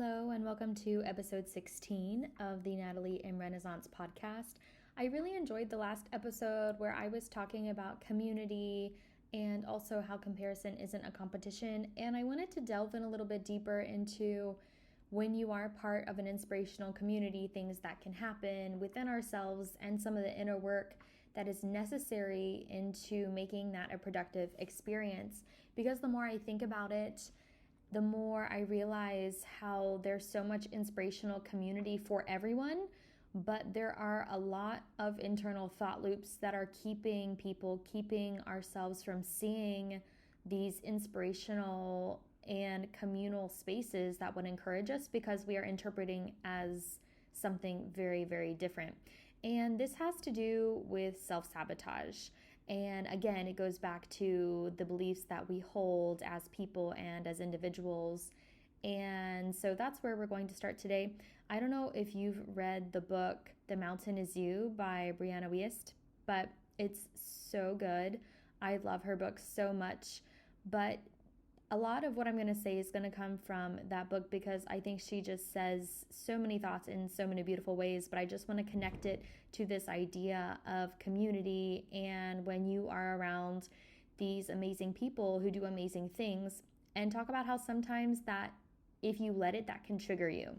Hello and welcome to episode 16 of the Natalie inRenaissance podcast. I really enjoyed the last episode where I was talking about community and also how comparison isn't a competition, and I wanted to delve in a little bit deeper into when you are part of an inspirational community, things that can happen within ourselves and some of the inner work that is necessary into making that a productive experience. Because the more I think about it, the more I realize how there's so much inspirational community for everyone, but there are a lot of internal thought loops that are keeping ourselves from seeing these inspirational and communal spaces that would encourage us because we are interpreting as something very, very different. And this has to do with self-sabotage. And again, it goes back to the beliefs that we hold as people and as individuals. And so that's where we're going to start today. I don't know if you've read the book, The Mountain Is You by Brianna Wiest, but it's so good. I love her book so much. But a lot of what I'm going to say is going to come from that book because I think she just says so many thoughts in so many beautiful ways, but I just want to connect it to this idea of community and when you are around these amazing people who do amazing things, and talk about how sometimes that if you let it, that can trigger you.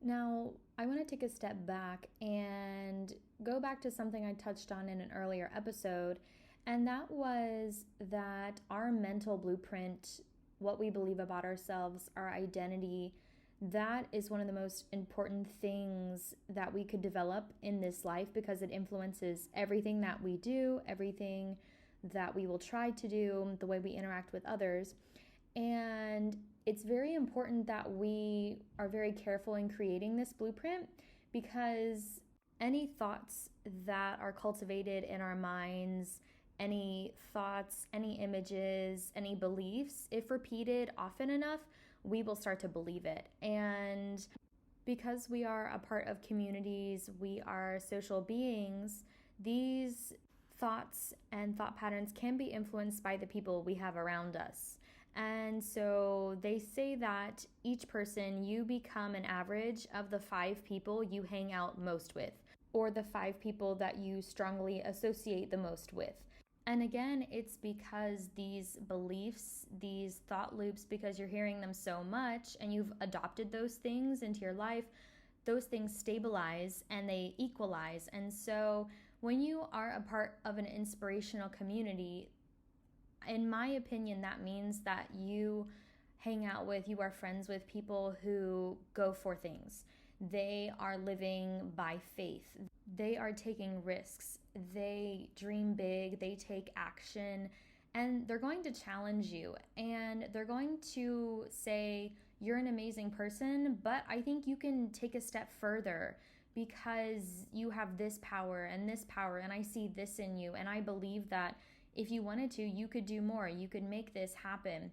Now, I want to take a step back and go back to something I touched on in an earlier episode. And that was that our mental blueprint, what we believe about ourselves, our identity, that is one of the most important things that we could develop in this life because it influences everything that we do, everything that we will try to do, the way we interact with others. And it's very important that we are very careful in creating this blueprint because any thoughts that are cultivated in our minds, any thoughts, any images, any beliefs, if repeated often enough, we will start to believe it. And because we are a part of communities, we are social beings, these thoughts and thought patterns can be influenced by the people we have around us. And so they say that each person, you become an average of the 5 people you hang out most with, or the 5 people that you strongly associate the most with. And again, it's because these beliefs, these thought loops, because you're hearing them so much and you've adopted those things into your life, those things stabilize and they equalize. And so when you are a part of an inspirational community, in my opinion, that means that you hang out with, you are friends with people who go for things. They are living by faith. They are taking risks. They dream big. They take action. And they're going to challenge you. And they're going to say, you're an amazing person, but I think you can take a step further because you have this power, and I see this in you. And I believe that if you wanted to, you could do more. You could make this happen.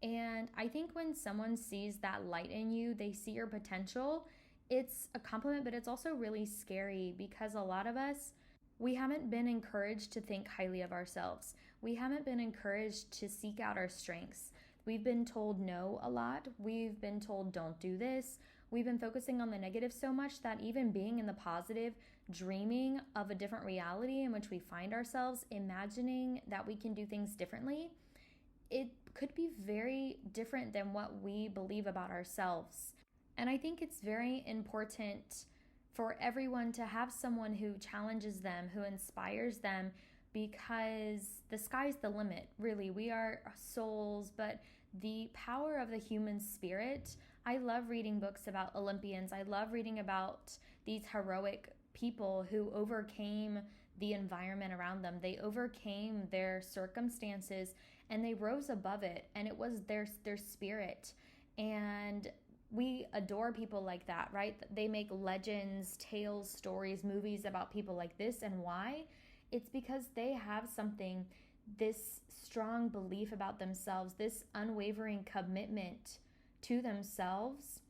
And I think when someone sees that light in you, they see your potential, it's a compliment, but it's also really scary because a lot of us, we haven't been encouraged to think highly of ourselves. We haven't been encouraged to seek out our strengths. We've been told no a lot. We've been told don't do this. We've been focusing on the negative so much that even being in the positive, dreaming of a different reality in which we find ourselves, imagining that we can do things differently, it could be very different than what we believe about ourselves. And I think it's very important for everyone to have someone who challenges them, who inspires them, because the sky's the limit, really. We are souls, but the power of the human spirit, I love reading books about Olympians. I love reading about these heroic people who overcame the environment around them. They overcame their circumstances and they rose above it, and it was their spirit. And we adore people like that, right? They make legends, tales, stories, movies about people like this. And why? It's because they have something, this strong belief about themselves, this unwavering commitment to themselves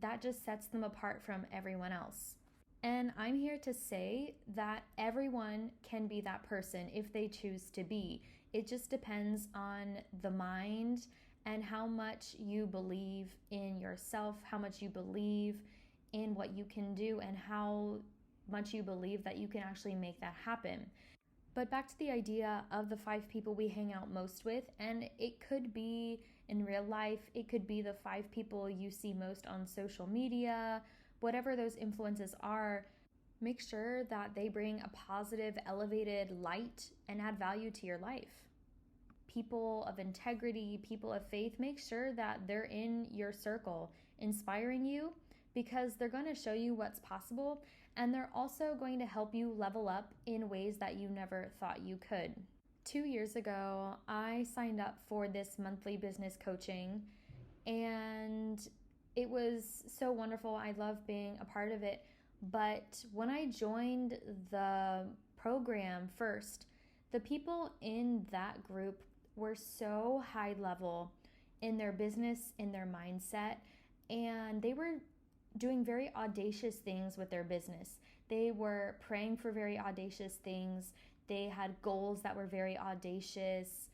that just sets them apart from everyone else. And I'm here to say that everyone can be that person if they choose to be. It just depends on the mind and how much you believe in yourself, how much you believe in what you can do, and how much you believe that you can actually make that happen. But back to the idea of the 5 people we hang out most with, and it could be in real life, it could be the 5 people you see most on social media, whatever those influences are. Make sure that they bring a positive, elevated light and add value to your life. People of integrity, people of faith, make sure that they're in your circle, inspiring you, because they're going to show you what's possible, and they're also going to help you level up in ways that you never thought you could. 2 years ago, I signed up for this monthly business coaching, and it was so wonderful. I love being a part of it. But when I joined the program first, the people in that group were so high level in their business, in their mindset, and they were doing very audacious things with their business. They were praying for very audacious things. They had goals that were very audacious,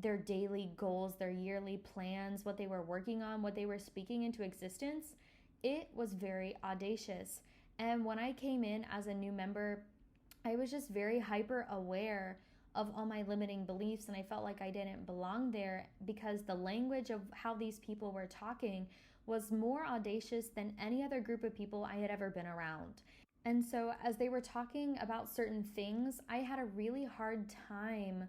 their daily goals, their yearly plans, what they were working on, what they were speaking into existence. It was very audacious. And when I came in as a new member, I was just very hyper aware of all my limiting beliefs, and I felt like I didn't belong there because the language of how these people were talking was more audacious than any other group of people I had ever been around. And so as they were talking about certain things, I had a really hard time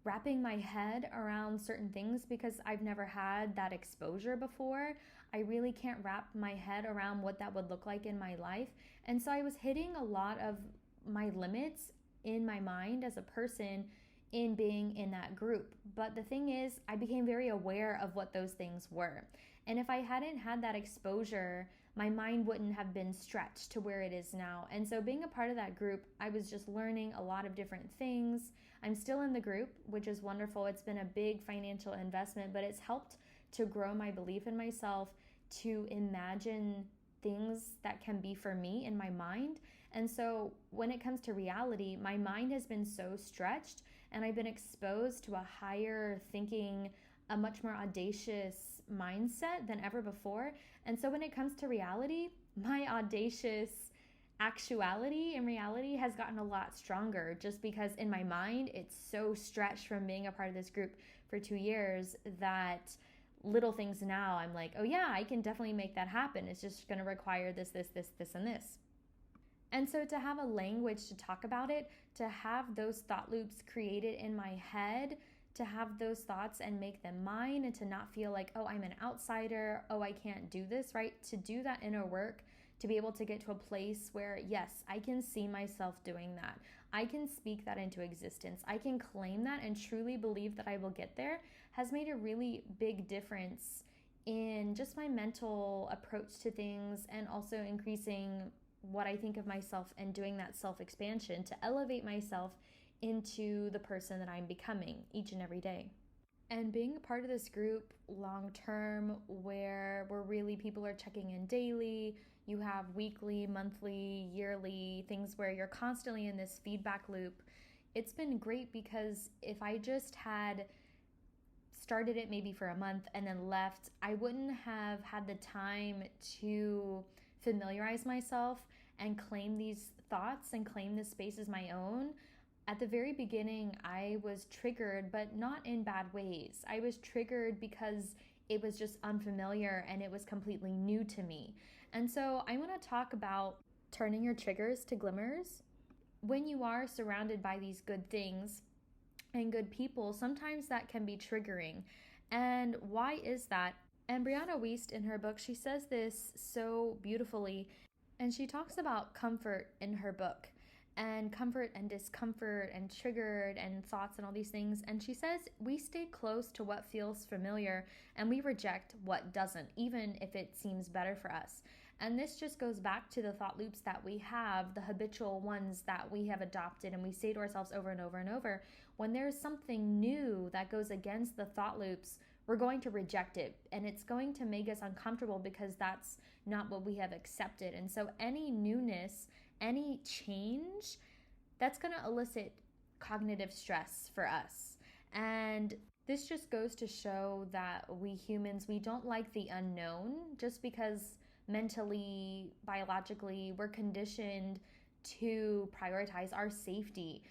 wrapping my head around certain things because I've never had that exposure before. I really can't wrap my head around what that would look like in my life. And so I was hitting a lot of my limits in my mind as a person in being in that group. But the thing is, I became very aware of what those things were. And if I hadn't had that exposure, my mind wouldn't have been stretched to where it is now. And so being a part of that group, I was just learning a lot of different things. I'm still in the group, which is wonderful. It's been a big financial investment, but it's helped to grow my belief in myself, to imagine things that can be for me in my mind. And so when it comes to reality, my mind has been so stretched, and I've been exposed to a higher thinking, a much more audacious mindset than ever before. And so when it comes to reality, my audacious actuality in reality has gotten a lot stronger, just because in my mind it's so stretched from being a part of this group for 2 years that little things now I'm like, oh yeah, I can definitely make that happen. It's just going to require this, and this. And so to have a language to talk about it, to have those thought loops created in my head, to have those thoughts and make them mine, and to not feel like, oh, I'm an outsider, oh, I can't do this, right? To do that inner work, to be able to get to a place where, yes, I can see myself doing that. I can speak that into existence. I can claim that and truly believe that I will get there, has made a really big difference in just my mental approach to things, and also increasing what I think of myself and doing that self-expansion to elevate myself into the person that I'm becoming each and every day. And being a part of this group long term, where really people are checking in daily, you have weekly, monthly, yearly things where you're constantly in this feedback loop. It's been great, because if I just had started it maybe for a month and then left, I wouldn't have had the time to familiarize myself and claim these thoughts and claim this space as my own. At the very beginning, I was triggered, but not in bad ways. I was triggered because it was just unfamiliar and it was completely new to me. And so I want to talk about turning your triggers to glimmers. When you are surrounded by these good things and good people, sometimes that can be triggering. And why is that? And Brianna Wiest, in her book, she says this so beautifully. And she talks about comfort in her book, and comfort and discomfort and triggered and thoughts and all these things. And she says we stay close to what feels familiar and we reject what doesn't, even if it seems better for us. And this just goes back to the thought loops that we have, the habitual ones that we have adopted, and we say to ourselves over and over and over. When there's something new that goes against the thought loops, we're going to reject it, and it's going to make us uncomfortable because that's not what we have accepted. And so any newness, any change, that's going to elicit cognitive stress for us. And This just goes to show that we humans, we don't like the unknown just because mentally, biologically, we're conditioned to prioritize our safety.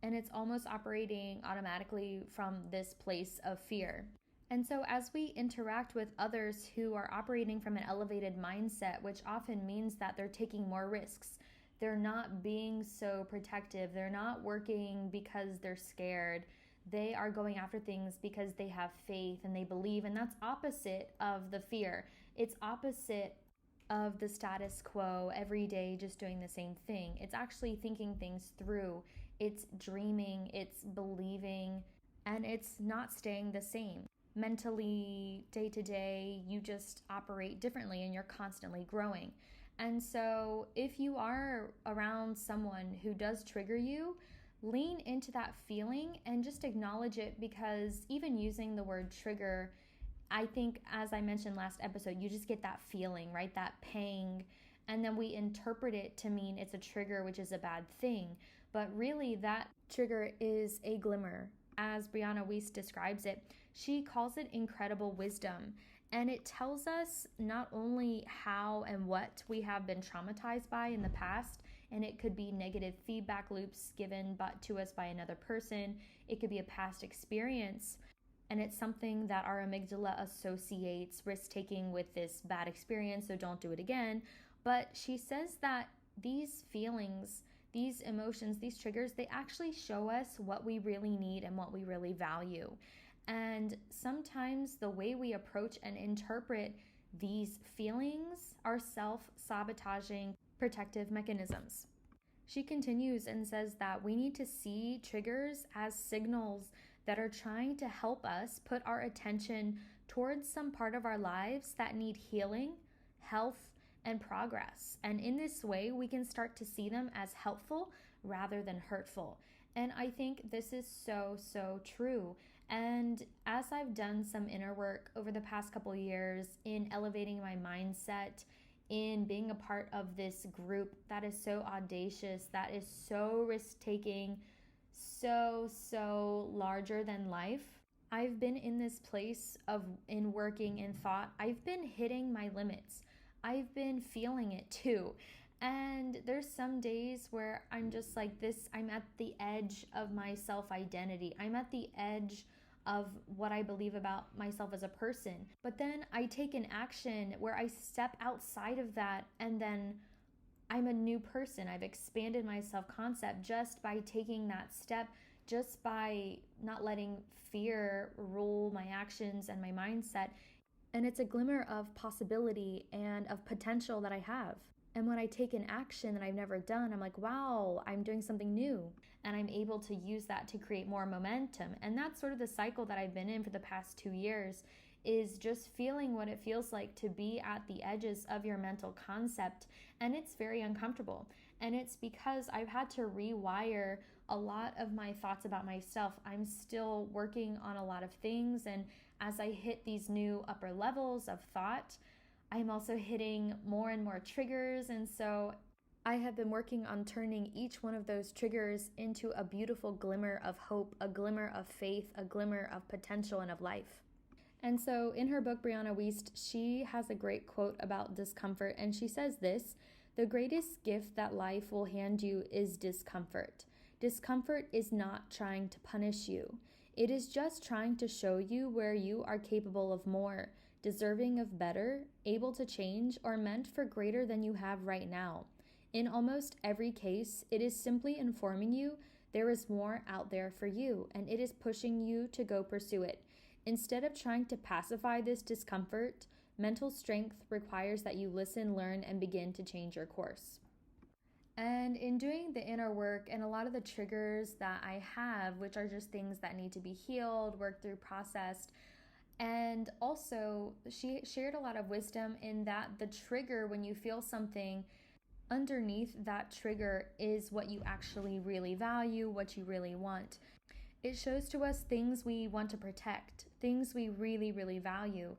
And it's almost operating automatically from this place of fear. And so, as we interact with others who are operating from an elevated mindset, which often means that they're taking more risks, they're not being so protective, they're not working because they're scared, they are going after things because they have faith and they believe. And that's opposite of the fear. It's opposite of the status quo, every day just doing the same thing. It's actually thinking things through, it's dreaming, it's believing, and it's not staying the same. Mentally, day to day, you just operate differently and you're constantly growing. And so, if you are around someone who does trigger you, lean into that feeling and just acknowledge it, because even using the word trigger, I think, as I mentioned last episode, you just get that feeling, right? That pang. And then we interpret it to mean it's a trigger, which is a bad thing. But really, that trigger is a glimmer. As Brianna Wiest describes it, she calls it incredible wisdom. And it tells us not only how and what we have been traumatized by in the past, and it could be negative feedback loops given to us by another person. It could be a past experience, and it's something that our amygdala associates risk-taking with this bad experience, so don't do it again. But she says that these feelings, these emotions, these triggers, they actually show us what we really need and what we really value. And sometimes the way we approach and interpret these feelings are self-sabotaging protective mechanisms. She continues and says that we need to see triggers as signals that are trying to help us put our attention towards some part of our lives that need healing, health, and progress. And in this way, we can start to see them as helpful rather than hurtful. And I think this is so, so true. And as I've done some inner work over the past couple years in elevating my mindset, in being a part of this group that is so audacious, that is so risk-taking, so larger than life, I've been in this place in working in thought, I've been hitting my limits. I've been feeling it too. And there's some days where I'm just like this, I'm at the edge of my self-identity. I'm at the edge of what I believe about myself as a person. But then I take an action where I step outside of that, and then I'm a new person. I've expanded my self-concept just by taking that step, just by not letting fear rule my actions and my mindset. And it's a glimmer of possibility and of potential that I have. And when I take an action that I've never done, I'm like, wow, I'm doing something new. And I'm able to use that to create more momentum. And that's sort of the cycle that I've been in for the past 2 years, is just feeling what it feels like to be at the edges of your mental concept. And it's very uncomfortable. And it's because I've had to rewire a lot of my thoughts about myself. I'm still working on a lot of things. And as I hit these new upper levels of thought, I'm also hitting more and more triggers. And so I have been working on turning each one of those triggers into a beautiful glimmer of hope, a glimmer of faith, a glimmer of potential and of life. And so in her book, Brianna Wiest, she has a great quote about discomfort. And she says this: "The greatest gift that life will hand you is discomfort. Discomfort is not trying to punish you. It is just trying to show you where you are capable of more, deserving of better, able to change, or meant for greater than you have right now. In almost every case, it is simply informing you there is more out there for you, and it is pushing you to go pursue it. Instead of trying to pacify this discomfort, mental strength requires that you listen, learn, and begin to change your course." And in doing the inner work and a lot of the triggers that I have, which are just things that need to be healed, worked through, processed, and also she shared a lot of wisdom in that the trigger, when you feel something, underneath that trigger is what you actually really value, what you really want. It shows to us things we want to protect, things we really, really value,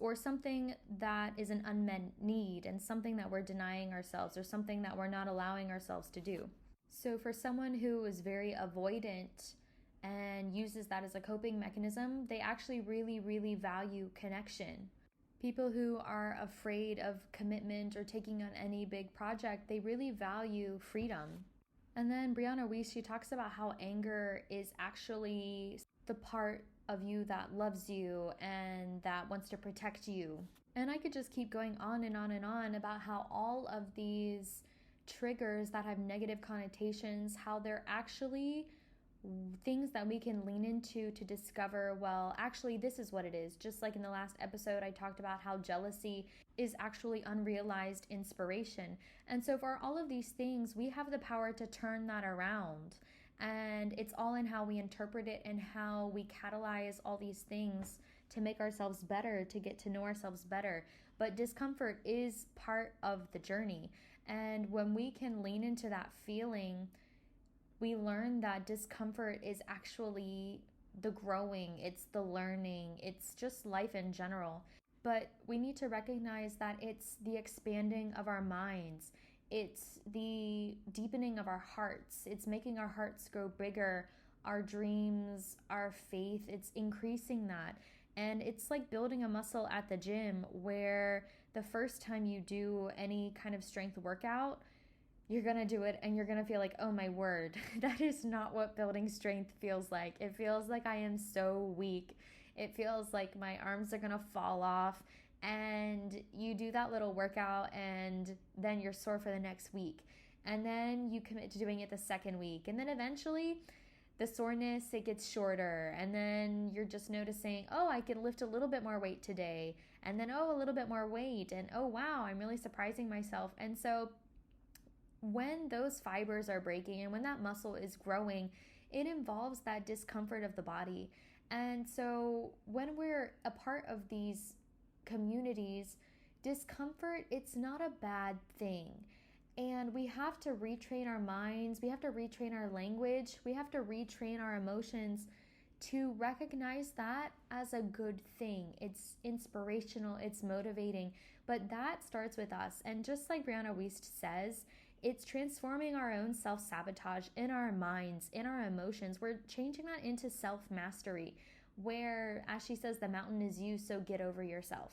or something that is an unmet need and something that we're denying ourselves or something that we're not allowing ourselves to do. So for someone who is very avoidant and uses that as a coping mechanism, they actually really, really value connection. People who are afraid of commitment or taking on any big project, they really value freedom. And then Brianna Wiest, she talks about how anger is actually the part of you that loves you and that wants to protect you. And I could just keep going on and on and on about how all of these triggers that have negative connotations, how they're actually things that we can lean into to discover, well, actually, this is what it is. Just like in the last episode, I talked about how jealousy is actually unrealized inspiration. And so for all of these things, we have the power to turn that around. And it's all in how we interpret it and how we catalyze all these things to make ourselves better, to get to know ourselves better. But discomfort is part of the journey. And when we can lean into that feeling, we learn that discomfort is actually the growing, it's the learning, it's just life in general. But we need to recognize that it's the expanding of our minds, it's the deepening of our hearts, it's making our hearts grow bigger, our dreams, our faith, it's increasing that. And it's like building a muscle at the gym where the first time you do any kind of strength workout, you're going to do it and you're going to feel like, oh my word, that is not what building strength feels like. It feels like I am so weak. It feels like my arms are going to fall off. And you do that little workout and then you're sore for the next week. And then you commit to doing it the second week. And then eventually the soreness, it gets shorter. And then you're just noticing, oh, I can lift a little bit more weight today. And then, oh, a little bit more weight. And oh, wow, I'm really surprising myself. And so when those fibers are breaking and when that muscle is growing, it involves that discomfort of the body. And so when we're a part of these communities, discomfort, it's not a bad thing. And we have to retrain our minds, we have to retrain our language, we have to retrain our emotions to recognize that as a good thing. It's inspirational, it's motivating, but that starts with us. And just like Brianna Wiest says, it's transforming our own self-sabotage in our minds, in our emotions. We're changing that into self-mastery, where, as she says, the mountain is you, so get over yourself.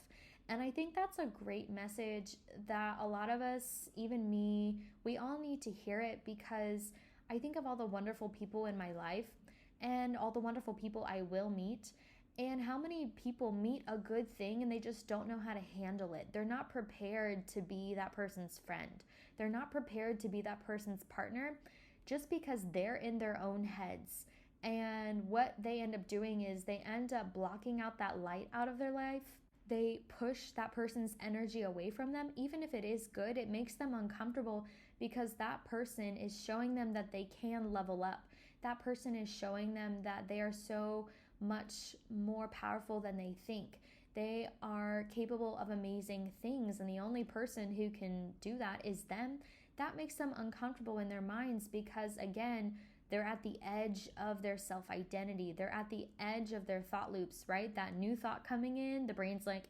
And I think that's a great message that a lot of us, even me, we all need to hear it, because I think of all the wonderful people in my life and all the wonderful people I will meet, and how many people meet a good thing and they just don't know how to handle it. They're not prepared to be that person's friend. They're not prepared to be that person's partner just because they're in their own heads. And what they end up doing is they end up blocking out that light out of their life. They push that person's energy away from them. Even if it is good, it makes them uncomfortable because that person is showing them that they can level up. That person is showing them that they are so much more powerful than they think. They are capable of amazing things, and the only person who can do that is them. That makes them uncomfortable in their minds because, again, they're at the edge of their self-identity. They're at the edge of their thought loops, right? That new thought coming in, the brain's like,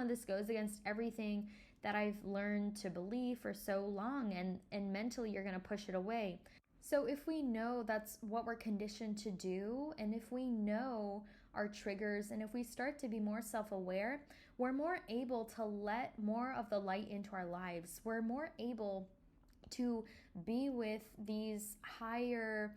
this goes against everything that I've learned to believe for so long, and mentally you're going to push it away. So if we know that's what we're conditioned to do, and if we know our triggers, and if we start to be more self-aware, we're more able to let more of the light into our lives. We're more able to be with these higher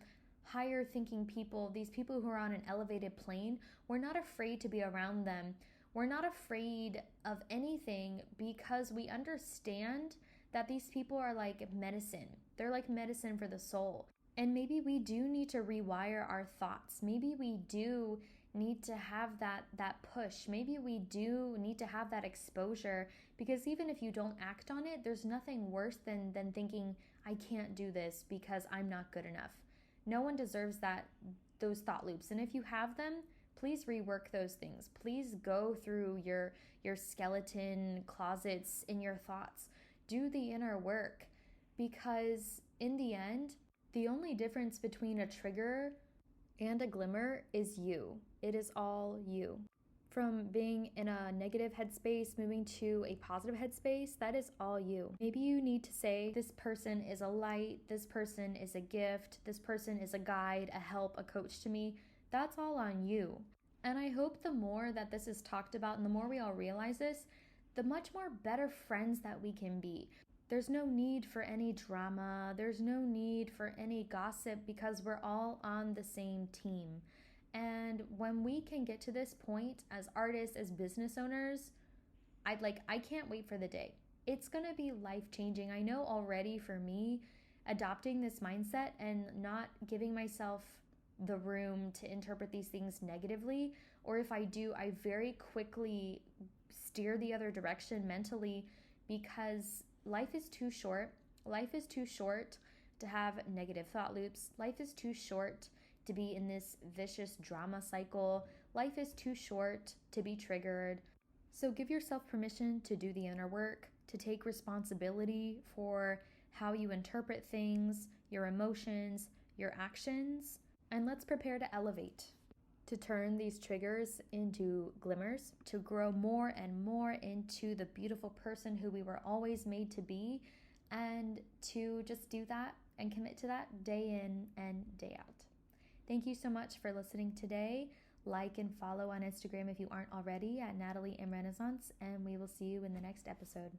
thinking people, these people who are on an elevated plane. We're not afraid to be around them. We're not afraid of anything because we understand that these people are like medicine. They're like medicine for the soul. And maybe we do need to rewire our thoughts. Maybe we do need to have that push. Maybe we do need to have that exposure, because even if you don't act on it, there's nothing worse than thinking, I can't do this because I'm not good enough. No one deserves those thought loops. And if you have them, please rework those things. Please go through your skeleton closets in your thoughts. Do the inner work, because in the end, the only difference between a trigger and a glimmer is you. It is all you. from being in a negative headspace, moving to a positive headspace, that is all you. Maybe you need to say, this person is a light, this person is a gift, this person is a guide, a help, a coach to me. That's all on you. And I hope the more that this is talked about and the more we all realize this, the much more better friends that we can be. There's no need for any drama. There's no need for any gossip because we're all on the same team. And when we can get to this point as artists, as business owners, I can't wait for the day. It's going to be life-changing. I know already for me, adopting this mindset and not giving myself the room to interpret these things negatively, or if I do, I very quickly steer the other direction mentally because life is too short. Life is too short to have negative thought loops. Life is too short to be in this vicious drama cycle. Life is too short to be triggered. So give yourself permission to do the inner work, to take responsibility for how you interpret things, your emotions, your actions, and let's prepare to elevate, to turn these triggers into glimmers, to grow more and more into the beautiful person who we were always made to be, and to just do that and commit to that day in and day out. Thank you so much for listening today. Like and follow on Instagram if you aren't already at Natalie inRenaissance, and we will see you in the next episode.